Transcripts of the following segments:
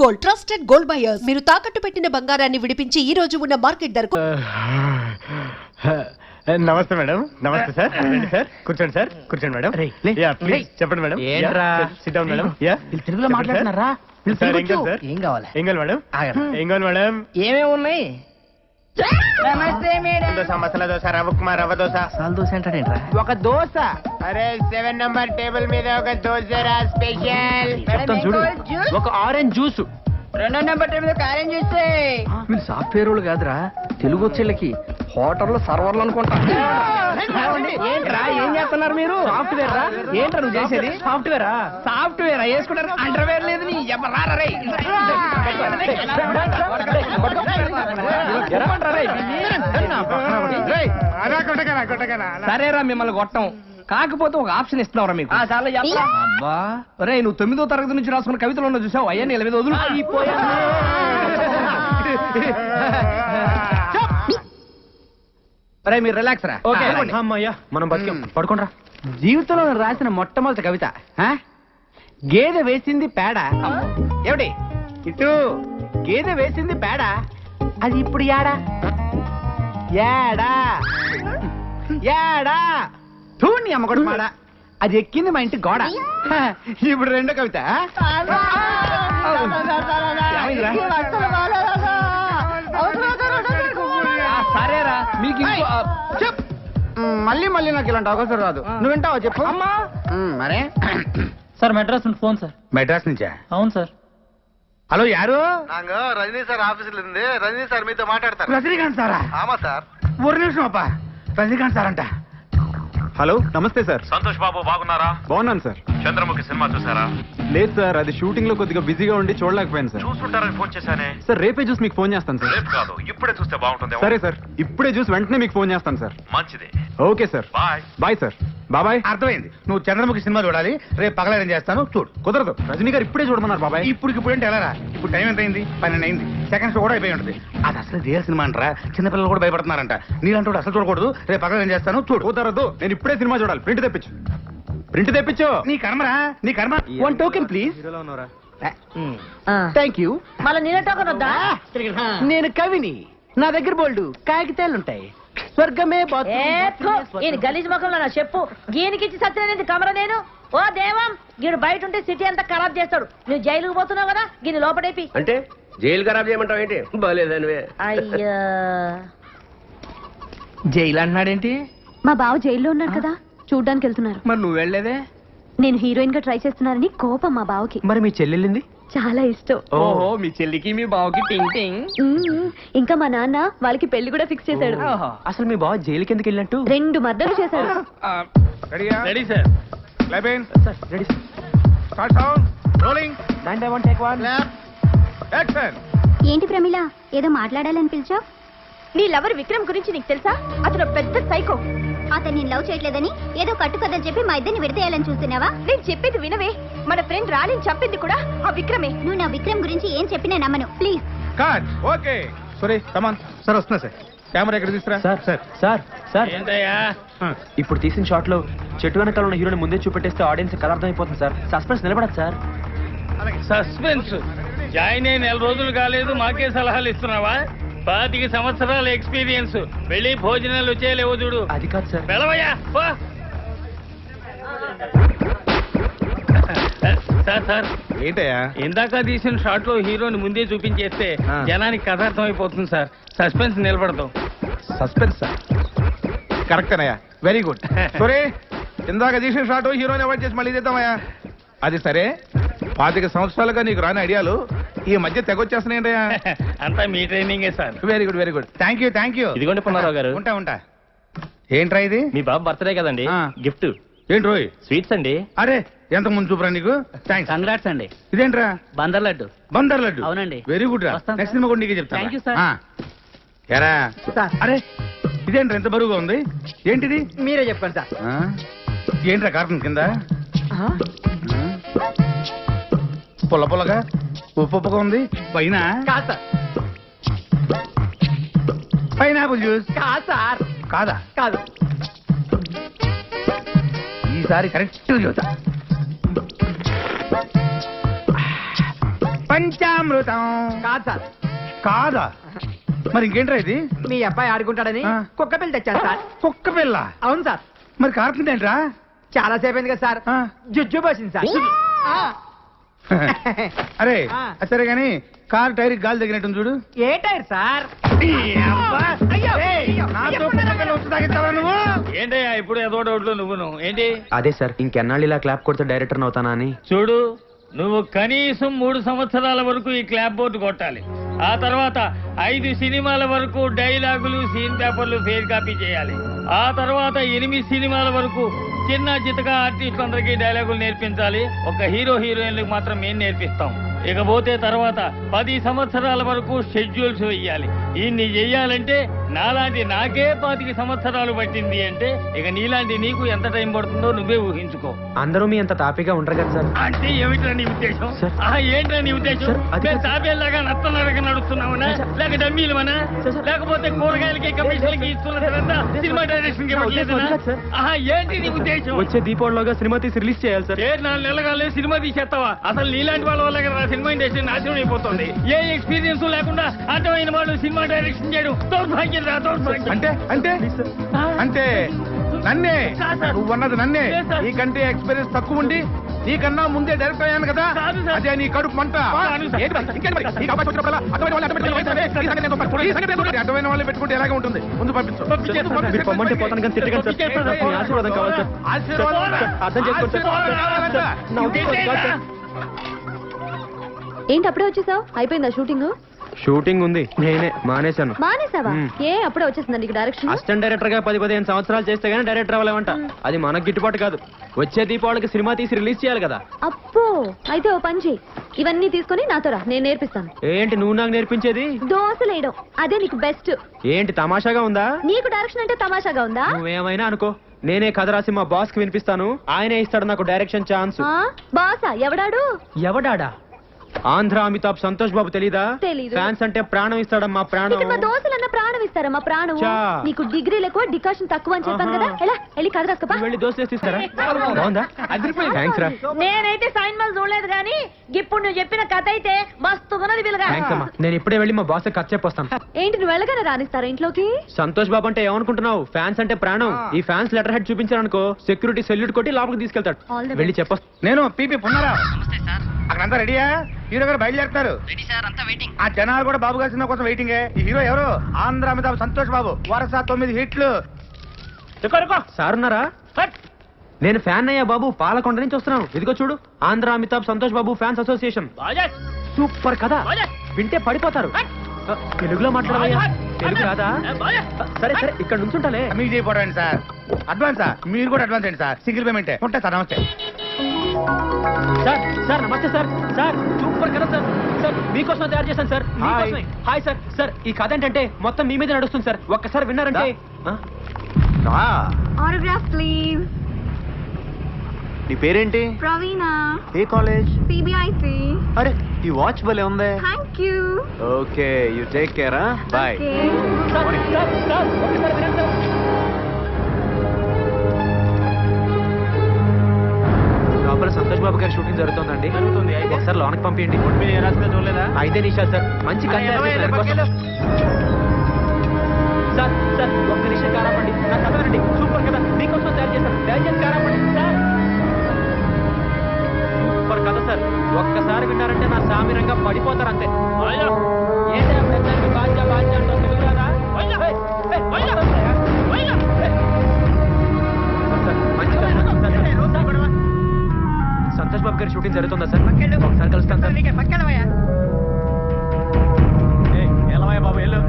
Gold, trusted gold buyers. మీరు తాకట్టు పెట్టిన బంగారాన్ని విడిపించి ఈ రోజు ఉన్న మార్కెట్ ధరకు. నమస్తే మేడం. నమస్తే సార్. రండి సార్, కూర్చోండి సార్. కూర్చోండి మేడం. ప్లీజ్ చెప్పండి మేడం. SIT down madam. తెలుగులో మాట్లాడుతున్నారా? ఏం కావాలి మేడం? ఏం కావాలి మేడం? ఏమేమి ఉన్నాయి? నమస్తే మేడం. దోశ, మసాలా దోశ, రవ్వ ఉప్మా, రవ్వ దోశ. దోశ అంటాడేంట్రా? ఒక దోశ. అరే 7 నంబర్ టేబుల్ మీద ఒక దోశ రా స్పెషల్. చూడు, ఒక ఆరెంజ్ జ్యూస్. 2 నెంబర్ టేబుల్ మీద ఆరెంజ్ జ్యూస్. వీళ్ళు సాఫ్ట్వేర్ వాళ్ళు కాదురా, తెలుగు వచ్చేళ్ళకి హోటల్లో సర్వర్లు అనుకుంటా. ఏంట్రా ఏం చేస్తున్నారు మీరు? సాఫ్ట్వేర్ రా. ఏంట్రా నువ్వు చేసేది? సాఫ్ట్వేరా? సాఫ్ట్వేర్ వేసుకుంటారు, అండర్వేర్ లేదు. నీ సరేరా, మిమ్మల్ని కొట్టం. కాకపోతే ఒక ఆప్షన్ ఇస్తున్నావురా మీకు. అబ్బా రే, నువ్వు 9వ తరగతి నుంచి రాసుకున్న కవితలు ఉన్న చూసావు. అయ్యా నీళ్ళ మీద వదులు. రే మీరు రిలాక్స్ రా. మనం బతికాం, పడుకోండి. జీవితంలో రాసిన మొట్టమొదటి కవిత గేదె వేసింది పేడ. ఏమిటి ఇటు? గేదె వేసింది పేడ, అది ఇప్పుడు యాడా యాడా యాడా తూణి అమ్మగొడు మాడ, అది ఎక్కింది మా ఇంటి గోడ. ఇప్పుడు రెండో కవిత. సరేరా మీకు మళ్ళీ మళ్ళీ నాకు ఇలాంటి అవకాశం రాదు. నువ్వు వింటావా చెప్పు. అమ్మా మరే సార్ మెడ్రాస్ నుండి ఫోన్ సార్. మెడ్రాస్ నుంచా? అవును సార్. హలో యారు? రజనీ సార్ ఆఫీసులో ఉంది. రజనీ సార్ మీతో మాట్లాడతారు. రజనీకాంత్ సారా? ఆమా సార్. ఒక నిమిషం అప్ప. రజనీకాంత్ సార్ అంట. హలో నమస్తే సార్. సంతోష్ బాబు బాగున్నారా? బాగున్నాను సార్. చంద్రముఖి సినిమా చూసారా? లేదు సార్, అది షూటింగ్ లో కొద్దిగా బిజీగా ఉండి చూడలేకపోయాను సార్. చూసుంటారని ఫోన్ చేశానే. సార్ రేపే చూసి మీకు ఫోన్ చేస్తాను సార్. రేపు కాదు, ఇప్పుడే చూస్తే బాగుంటుంది. సరే సార్, ఇప్పుడే చూసి వెంటనే మీకు ఫోన్ చేస్తాను సార్. మంచిది. Okay sir. Bye. Bye sir. బాబాయ్. అర్థమైంది. నువ్వు చంద్రముఖి సినిమా చూడాలి. రేపు పగలేం చేస్తాను చూడు. కుదరదు, రజనీ గారు ఇప్పుడే చూడమన్నారు బాబాయ్. ఇప్పుడు అంటే ఎలా రా? ఇప్పుడు టైం ఎంత అయింది? 12 అయింది. సెకండ్స్ కూడా అయిపోయి ఉంటుంది. అది అసలు రియల్ సినిమా అంటారా? చిన్నపిల్లలు కూడా భయపడుతున్నారంట. నీలాంటి అసలు చూడకూడదు. రేపు పగలేం చేస్తాను చూడు. కుదరదు, నేను ఇప్పుడే సినిమా చూడాలి. ప్రింట్ తెప్పించు. నీ కర్మరా, నీ కర్మ. 1 టోకెన్ ప్లీజ్. Thank you. మళ్ళీ నేనే టోకన్ వద్దా? నేను కవిని. నా దగ్గర బోల్డు కాగితాలుంటాయి. స్వర్గమే ఈయన గలీజ్ ముఖంలో నా చెప్పు గీనికిచ్చి సత్యనేది కమర నేను. ఓ దేవం, గీడు బయట ఉంటే సిటీ అంతా ఖరాబ్ చేస్తాడు. నువ్వు జైలుకు పోతున్నావు కదా, గీని లోపడేపి. అంటే జైలు ఖరాబ్ చేయమంటావు ఏంటి? బాలేదనివే. అయ్యా జైలు అంటున్నాడేంటి? మా బావ జైల్లో ఉన్నాడు కదా, చూడ్డానికి వెళ్తున్నారు. మరి నువ్వు వెళ్ళలేదే? నేను హీరోయిన్ గా ట్రై చేస్తున్నానని కోపం మా బావకి. మరి మీ చెల్లెళ్ళింది? చాలా ఇష్టం. ఓహో, మీ చెల్లికి మీ బావకి టింగ్ టింగ్. ఇంకా మా నాన్న వాళ్ళకి పెళ్లి కూడా ఫిక్స్ చేశాడు. అసలు మీ బావ జైలుకి ఎందుకు వెళ్ళినట్టు? 2 మర్డర్లు చేశాడు. Ready sir. Ready start sound rolling 9 take 1 action. ఏంటి ప్రమిళ, ఏదో మాట్లాడాలని పిలిచా? నీ లవర్ విక్రమ్ గురించి నీకు తెలుసా? అతను పెద్ద సైకో. అతను నేను లవ్ చేయట్లేదని ఏదో కట్టుకథలు చెప్పి మా ఇద్దరిని విడతేయాలని చూస్తున్నావా? నేను చెప్పేది వినవే. మన ఫ్రెండ్ రాణిని చంపింది కూడా ఆ విక్రమే. నువ్వు నా విక్రమ్ గురించి ఏం చెప్పినా నమ్మను. Please cut. Okay sorry come on sir. వస్తున్నా సార్. కెమెరా ఎక్కడ తీసుకురా సార్. సార్ సార్ సార్ ఏంటయ్యా? ఇప్పుడు తీసిన షాట్ లో చెట్టు వెనకాల ఉన్న హీరోని ముందే చూపెట్టేస్తే ఆడియన్స్ కథ అర్థమైపోతుంది సార్. సస్పెన్స్ నిలబడదు సార్. సస్పెన్స్ జాయిన్ అయి 4 రోజులు కాలేదు, మాకే సలహాలు ఇస్తున్నావా? 25 సంవత్సరాల ఎక్స్పీరియన్స్. వెళ్ళి భోజనాలు వచ్చేలేవో చూడు. అది కాదు సార్. వెళ్ళవయ్యా. సార్ సార్ ఏంటయ్యా? ఇందాక తీసిన షాట్ లో హీరోని ముందే చూపించేస్తే జనానికి కథ అర్థం అయిపోతుంది సార్. సస్పెన్స్ నిలబడతాం. Suspense sir. కరెక్ట్ అన్నయ్యా, వెరీ గుడ్. సరే, ఇందాక తీసిన షాట్ హీరోని అవాయిడ్ చేసి మళ్ళీ చేద్దామయ్యా. అది సరే, 25 సంవత్సరాలుగా నీకు రాని ఐడియాలు ఈ మధ్య తెగొచ్చేస్తున్నాయంటయ్యా. అంతా మీ ట్రైనింగే sir. Very good, very good. Thank you. ఇదిగోండి పుల్లారావు గారు. ఉంటా. ఏంట్రా ఇది? మీ బాబు బర్త్డే కదండి, గిఫ్ట్. ఏంటి రోయ్? స్వీట్స్ అండి. అరే ఎంత ముందు చూపురా నీకు. థ్యాంక్స్. కంగ్రాట్స్ అండి. ఇదేంట్రా? బందర్ లడ్డు. బందర్ లడ్డు? అవునండి. వెరీ గుడ్ రా. వస్తాను నెక్స్ట్ సినిమా కూడా నీకే చెప్తాను. Thank you sir. ఎరా అరే ఇదేంట్రా ఎంత బరువుగా ఉంది? ఏంటిది? మీరే చెప్పండి సార్. ఏంట్రా కార్టూన్ కింద పుల్లగా ఉప్పుగా ఉంది? పైన పైనాపిల్ జ్యూస్ కాదా? కాదు. ఈసారి కరెక్ట్ చూసా. పంచామృతం కాదు సార్, కాదా? మరి ఇంకేంట్రా ఇది? మీ అబ్బాయి ఆడుకుంటాడని ఆ. కుక్క పిల్ల తెచ్చాను సార్. కుక్క పిల్ల? అవును సార్, మరి కారుతుందేంట్రా? చాలా సేపు అయింది కదా సార్, ఆ. జుజ్జు పోసింది సార్. ఆ. అరే ఆ. సరే గాని కారు టైర్ గాలి తగినట్టు చూడు. ఏ టైర్ సార్? నాతో కుక్క పిల్ల వచ్చి తాగిస్తావా నువ్వు? ఏంటయ్యా ఇప్పుడు ఏదో డౌట్లు నువ్వును ఏంటి? అదే సార్ ఇంకెన్నాళ్ళు ఇలా క్లాప్ కొడితే డైరెక్టర్ అవుతానా అని. చూడు, నువ్వు కనీసం 3 సంవత్సరాల వరకు ఈ క్లాప్ బోర్డు కొట్టాలి. ఆ తర్వాత 5 సినిమాల వరకు డైలాగులు, సీన్ పేపర్లు ఫెయిర్ కాపీ చేయాలి. ఆ తర్వాత 8 సినిమాల వరకు చిన్న చితక ఆర్టిస్టులందరికీ డైలాగులు నేర్పించాలి. ఒక హీరో హీరోయిన్లకు మాత్రం మేము నేర్పిస్తాం. ఇకపోతే తర్వాత 10 సంవత్సరాల వరకు షెడ్యూల్స్ వెయ్యాలి. ఇన్ని చెయ్యాలంటే నాలాంటి నాకే 25 సంవత్సరాలు పట్టింది అంటే ఇక నీలాంటి నీకు ఎంత టైం పడుతుందో నువ్వే ఊహించుకో. అందరూ మీ అంత తాపీగా ఉండరు కదా సార్. అంటే ఏమిట్రా నీ ఉద్దేశం? సార్. ఏంట్రా నీ ఉద్దేశం? సార్, అది మేము కాదు. తాబేలాగా నత్తనడక నడుస్తున్నామనా, లేక డమ్మీలమనా, లేకపోతే కూరగాయలకి కమిషన్లకి ఇస్తున్నదంతా సినిమా డైరెక్షన్ కి ఇవ్వట్లేదనా? ఏంటి నీ ఉద్దేశం? వచ్చే దీపావళిలోగా సినిమా తీసి రిలీజ్ చేయాలి సార్. 4 నెలలుగా సినిమా తీసేస్తావా? అసలు నీలాంటి వాళ్ళ వల్ల కదా సినిమా ఇండస్ట్రీ నాశనం అయిపోతుంది. ఏ ఎక్స్పీరియన్స్ లేకుండా అర్థమైన వాళ్ళు సినిమా డైరెక్షన్ చేయడం దౌర్భాగ్యం రా, దౌర్భాగ్యం. అంటే అంటే అంటే నన్నే నువ్వన్నది నన్నే. నీకంటే ఎక్స్పీరియన్స్ తక్కువ ఉండి నీకన్నా ముందే డైరెక్టర్ అయ్యాను కదా, కాదు సార్. అదే నీ కడుపు మంట. కాదు సార్. ఏంటి మరి? ఇంకేంటి మరి? నీకు అవకాశం వచ్చినప్పుడల్లా అర్థమైన వాళ్ళని అర్థమైన వాళ్ళని పెట్టుకుంటే ఎలాగే ఉంటుంది. ముందు పంపించు. మీరు పొమ్మంటే పోతాను కానీ తిట్టకండి సార్. నాకు మీ ఆశీర్వాదం కావాలి సార్. ఆశీర్వాదం సార్, అర్థం చేసుకోండి సార్. ఆశీర్వాదం సార్, నా ఉద్దేశం కాదు సార్. ఏంటి అప్పుడే వచ్చేసావు? అయిపోయిందా షూటింగ్? షూటింగ్ ఉంది, నేనే మానేశాను. మానేసావా? మ్మ్. ఏ అప్పుడే వచ్చేసిందా నీకు డైరెక్షన్? అసిస్టెంట్ డైరెక్టర్ గా 10-15 సంవత్సరాలు చేస్తే గానీ డైరెక్టర్ అవ్వలేమంట. అది మనకు గిట్టుబాటు కాదు. వచ్చే దీపావళికి సినిమా తీసి రిలీజ్ చేయాలి కదా. అప్పో, అయితే ఓ పని చెయ్యి, ఇవన్నీ తీసుకొని నాతో రా, నేను నేర్పిస్తాను. ఏంటి నువ్వు నాకు నేర్పించేది? దోశలేయడం, అదే నీకు బెస్ట్. ఏంటి తమాషాగా ఉందా? నీకు డైరెక్షన్ అంటే తమాషాగా ఉందా? నువ్వేమైనా అనుకో, నేనే కథ రాసి మా బాస్ కి వినిపిస్తాను. ఆయనే ఇస్తాడు నాకు డైరెక్షన్ ఛాన్స్. ఆ? బాసా? ఎవడాడు? ఎవడాడా? ఆంధ్ర అమితాబ్ సంతోష్ బాబు తెలీదా? తెలీదు. ఫ్యాన్స్ అంటే ప్రాణం ఇస్తాడమ్మా, ప్రాణం. ఇక్కడ మా దోశలన్న ప్రాణం ఇస్తారా? మా ప్రాణం. చా. నీకు డిగ్రీలు ఎక్కువ, డికాషన్ తక్కువ అని చెప్పాను కదా. ఎలా వెళ్ళి కథ రాసుకోపా. నువ్వు వెళ్ళి దోశ తీస్తారా? బాగుందా? థ్యాంక్స్ రా. నేనైతే సైన్మాలు చూడలేదు కానీ ఇప్పుడు నువ్వు చెప్పిన కథ అయితే మస్తున్నది పిల్లగా. థ్యాంక్స్ అమ్మా. నేను ఇప్పుడే వెళ్ళి మా బాస్ కథ చెప్పొస్తాను. ఏంటి నువ్వు వెళ్ళగానే రానిస్తారా ఇంట్లోకి? సంతోష్ బాబు అంటే ఏమనుకుంటున్నావు? ఫ్యాన్స్ అంటే ప్రాణం. ఈ ఫ్యాన్స్ లెటర్ హెడ్ చూపించారనుకో, సెక్యూరిటీ సెల్యూట్ కొట్టి లోపలికి తీసుకెళ్తాడు. All the వెళ్ళి చెప్పొస్తా. నేను పీపీ పున్నారా? అక్కడంతా రెడీయా? హీరో గారు బయలుదేరుతారు. ఆ జనాలు కూడా బాబు గారి సినిమా కోసం వెయిటింగే. ఈ హీరో ఎవరు? ఆంధ్ర అమితాబ్ సంతోష్ బాబు. వరుస 9 హిట్లు. సార్ ఉన్నారా? నేను ఫ్యాన్ అయ్యా బాబు, పాలకొండ నుంచి వస్తున్నాను. ఇదిగో చూడు, Andhra Amitabh Santosh Babu fans association. Super కదా, వింటే పడిపోతారు. తెలుగులో మాట్లాడవయ్యా. తెలుగు రాదా? సరే సరే, ఇక్కడ నుంచుంటాలే. మీకు చేయబోడండి సార్. అడ్వాన్సా? మీరు కూడా అడ్వాన్స్ అండి సార్. సింగిల్ పేమెంటే ఉంటాయి సార్. నమస్తే సార్. సార్ నమస్తే సార్. సార్ సూపర్ కదా సార్. సార్ మీకోసం తయారు చేశాను సార్. మీకోసమే. Hi sir. సార్ ఈ కథ ఏంటంటే మొత్తం మీ మీద నడుస్తుంది సార్. ఒక్కసారి విన్నారంటే. Autograph please. నీ పేరేంటి? ప్రవీణ. ఏ కాలేజ్? సిబిఐసి. అరే ఈ వాచ్ భలే ఉంది. Thank you. Okay you take care. Bye. Sir sir sir ఒక్కసారి వినండి సార్. లోపల సంతోష్ బాబు గారి షూటింగ్ జరుగుతుందండి. ఒకసారి లోనకి పంపించండి. చూడలేదా? 5 నిమిషాలు సార్. మంచి కథ తయారు చేశారు. సార్ సార్ ఒక్క నిమిషం కారాపండి. నా కథ వినండి. సూపర్ కదా, మీకోసం తయారు చేశారు. దయచేసి కారాపండి సార్. సూపర్ కథ సార్. ఒక్కసారి విన్నారంటే నా సామిరంగా పడిపోతారు అంతే. ఏంటి ప్రజలకి బాధ్య బాధ్య అంటూ తెలుగు రాదా? మంచి కథ. సంతోష్ బాబు గారి షూటింగ్ జరుగుతుందా సార్? ఒకసారి కలుస్తాను సార్. ఎలా బాబు వెళ్ళు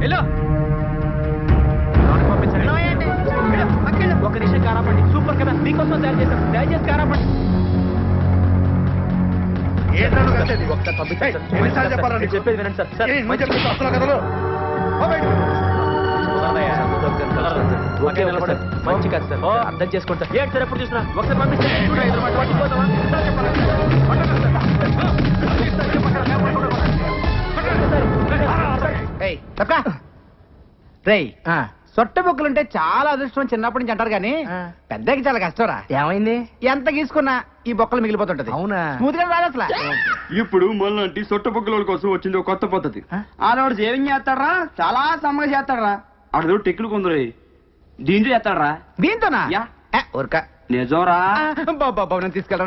వెళ్ళు. పంపించండి. ఒక నిమిషం కారాపండి. సూపర్ కదా, మీకోసం తయారు చేశారు. దయచేసి కారాపండి. ఒకసారి పంపించండి సార్. నేను చెప్పేది వినండి సార్. Sir okay sir. మంచి కథ సార్. అర్థం చేసుకోండి సార్. ఏంటి సార్ ఎప్పుడు చూసినా ఒకసారి పంపించండి. సొట్ట బొక్కలు అంటే చాలా అదృష్టం చిన్నప్పటి నుంచి అంటారు కానీ పెద్దకి చాలా కష్టంరా. ఏమైంది? ఎంత గీసుకున్నా ఈ బొక్కలు మిగిలిపోతుంటది. అవునా? స్మూత్ గా రాదు అసలు. ఇప్పుడు మొన్నటి సొట్ట పొక్కుల కొత్త వచ్చింది ఒక కొత్త పద్ధతి. ఆడవాడు సేవింగ్ చేస్తాడరా, చాలా సమ్మగా చేస్తాడరా. ఆడదో టెక్లు కొందరు దీంట్లో చేస్తాడరా. దీంతోనా? ఊరక నిజంరా.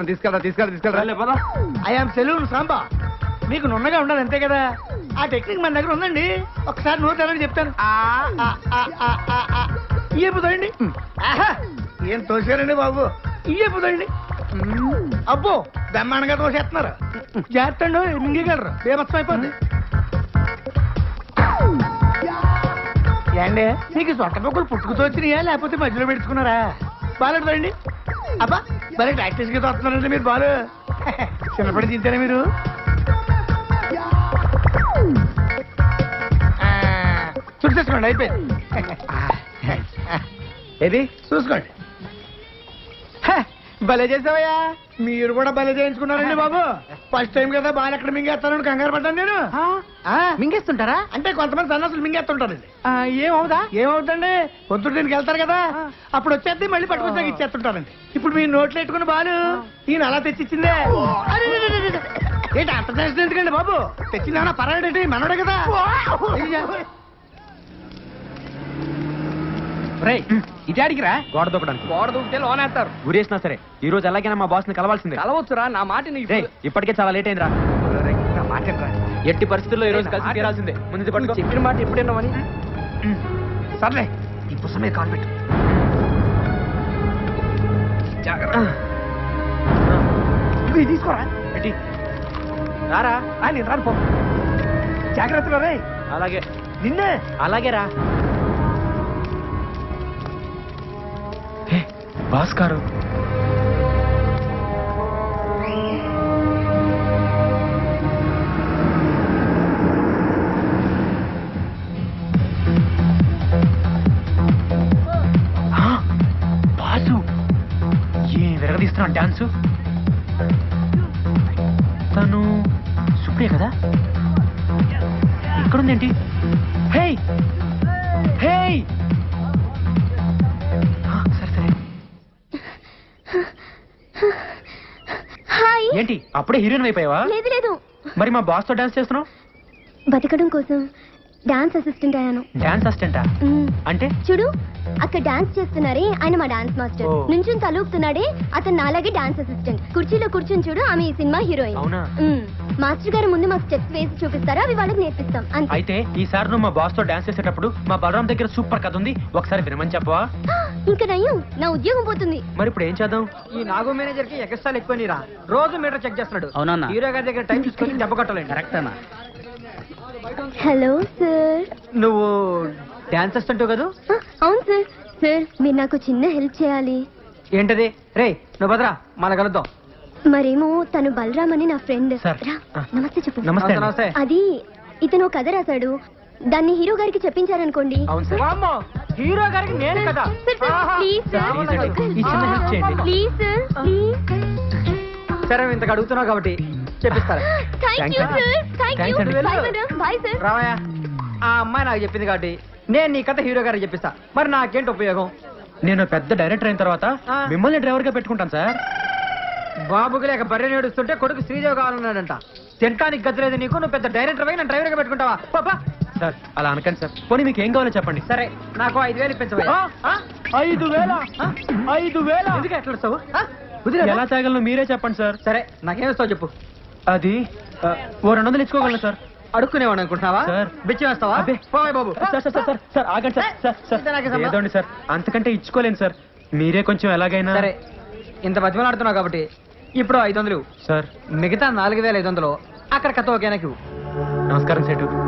తీసుకెళ్ళరా. I'm saloon Samba. మీకు నున్నగా ఉండాలి అంతే కదా. ఆ టెక్నిక్ మన దగ్గర ఉందండి. ఒకసారి నోట్ తెరని చెప్తాను. ఇయ్యపుదండి. ఏం తోసారండి బాబు. ఇయ్యపుదండి. అబ్బో బ్రహ్మాండంగా తోసేస్తున్నారు. జాగ్రత్త మింగగలరు, బేమత్సం అయిపోద్ది. ఏండి మీకు సొట్ట పొక్కులు పుట్టుకుతో వచ్చినాయా లేకపోతే మధ్యలో పెట్టుకున్నారా? బాగాలేదండి. అబ్బా భలే ప్రాక్టీస్ గా తోస్తున్నారండి మీరు. బాలు చిన్నప్పటి తింటారా మీరు? చూసుకోండి, అయిపోయింది. ఏది చూసుకోండి. భలే చేసావయ్యా. మీరు కూడా భలే చేయించుకున్నారండి బాబు. ఫస్ట్ టైం కదా బాగా ఎక్కడ మింగేస్తానని కంగారు పడ్డాను నేను. మింగేస్తుంటారా? అంటే కొంతమంది సన్నాసులు మింగేస్తుంటారండి. ఏమవుదా? ఏమవుతండి, పొద్దున్న దీనికి వెళ్తారు కదా, అప్పుడు వచ్చేది మళ్ళీ పట్టుకొచ్చాక ఇచ్చేస్తుంటారండి. ఇప్పుడు మీరు నోట్లు పెట్టుకుని బాలు ఈయన అలా తెచ్చిచ్చిందే. ఏంటి అంత చేసిన ఎందుకండి బాబు? తెచ్చిందేమన్నా పర్వాలేంటి, మనోడే కదా. ఇటాడికి రా. గోడ దూకడానికి. గోడ దూకితే లోన్ వేస్తారు. గురేసినా సరే ఈ రోజు ఎలాగైనా మా బాస్ ని కలవాల్సిందే. కలవచ్చురా, నా మాట ఇప్పటికే చాలా లేట్ అయిందిరా. నా మాట రా. ఎట్టి పరిస్థితుల్లో ఈ రోజు కలిసి తీరాల్సిందే. ముందు పట్టుకో. చెప్పిన మాట ఎప్పుడైనామని. సర్లే ఈ పుస్తమే కాల్ పెట్టు. తీసుకోరా. పెట్టి రారా. నేను రాను పో. జాగ్రత్తగా రే. అలాగే నిన్నే. అలాగే రా. బాస్ గారు బాసు ఏ విరగదీస్తున్నాడు డాన్సు. తను సుప్రియ కదా. ఇక్కడుందేంటి? హే హే సరే సరే. హాయ్. ఏంటి అప్పుడే హీరోయిన్ అయిపోయావా? లేదు లేదు, మరి మా బాస్ తో డాన్స్ చేస్తున్నావు? బతకడం కోసం డాన్స్ అసిస్టెంట్ అయ్యాను. డాన్స్ అసిస్టెంటా? అంటే చూడు అక్కడ డాన్స్ చేస్తున్నారే ఆయన మా డాన్స్ మాస్టర్. ఓ. నుంచుని తలూపుతున్నాడే అతను నాలాగే డాన్స్ అసిస్టెంట్. కుర్చీలో కూర్చుని చూడు ఆమె ఈ సినిమా హీరోయిన్. అవునా? మాస్టర్ గారు ముందు మాకు స్టెప్స్ వేసి చూపిస్తారా, అవి వాళ్ళకి నేర్పిస్తాం అంతే. అయితే ఈసారి నువ్వు మా బాస్ తో డాన్స్ చేసేటప్పుడు మా బలరాం దగ్గర సూపర్ కథ ఉంది, ఒకసారి వినమని చెప్పవా? ఇంకా నయ్యం, నా ఉద్యోగం పోతుంది. మరి ఇప్పుడు ఏం చేద్దాం? ఈ నాగో మేనేజర్ కి ఎక్స్ట్రాలు ఎక్కువ నీరా. రోజు మీటర్ చెక్ చేస్తున్నాడు. అవునా? హీరో గారి దగ్గర టైం చూసుకొని దెబ్బ కొట్టలేదు. కరెక్ట్ అన్నా. Hello sir. నువ్వు డాన్స్ అసిస్టెంట్ కదా? అవును సార్. సార్ మీరు నాకు చిన్న హెల్ప్ చేయాలి. ఏంటది? రే నువ్వు భద్రా మన కలుద్దాం. మరేమో తను బలరామ్ అని నా ఫ్రెండ్. సార్. నమస్తే చెప్పు. నమస్తే అండి. నమస్తే. అది ఇతను ఒక కథ రాశాడు, దాన్ని హీరో గారికి చెప్పించారనుకోండి. అవును సార్. వామ్మో, హీరో గారికి నేను కదా. ప్లీజ్ సార్, ప్లీజ్ అండి, ఈ చిన్న హెల్ప్ చేయండి. Please sir, please. సరే ఇంతకు అడుగుతున్నావు కాబట్టి చెప్పిస్తారా. Thank you sir. Thank you. Thanks అండి. Bye madam. Bye sir. రావయ్యా. ఆ అమ్మాయి నాకు చెప్పింది కాబట్టి నేను నీ కథ హీరో గారికి చెప్పిస్తా. మరి నాకేంటి ఉపయోగం? నేను పెద్ద డైరెక్టర్ అయిన తర్వాత మిమ్మల్ని డ్రైవర్ గా పెట్టుకుంటాను సార్. బాబుకి లేక బర్రె నేడుస్తుంటే కొడుకు శ్రీదేవి కావాలన్నాడంట. తింటానికి గతి లేదు నీకు, నువ్వు పెద్ద డైరెక్టర్ నన్ను డ్రైవర్ గా పెట్టుకుంటావా? పాపా సార్ అలా అనకండి సార్. పోనీ మీకు ఏం కావాలో చెప్పండి. సరే నాకు 5,000 ఇప్పించవా? 5,000 ఎందుకు ఎట్లా వస్తావు? ఎలా తాగలను మీరే చెప్పండి సార్. సరే నాకేమిస్తావు చెప్పు. అది ఓ 200 ఇచ్చుకోగలను సార్. అడుక్కునేవాడు అనుకుంటున్నావా? సార్. బిచ్చి వేస్తావా? అబ్బే. పోయ్ బాబు. సార్ సార్ సార్ సార్ ఆగండి సార్. సార్ సార్ ఇంత నాకే సంబంధం. ఏదోండి సార్, అంతకంటే ఇచ్చుకోలేను సార్. మీరే కొంచెం ఎలాగైనా. సరే ఇంత బతిమలాడుతున్నావు కాబట్టి ఇప్పుడు 500 సార్. మిగతా 4,500 అక్కడ కథ ఒకేనాకి. నమస్కారం సేటు.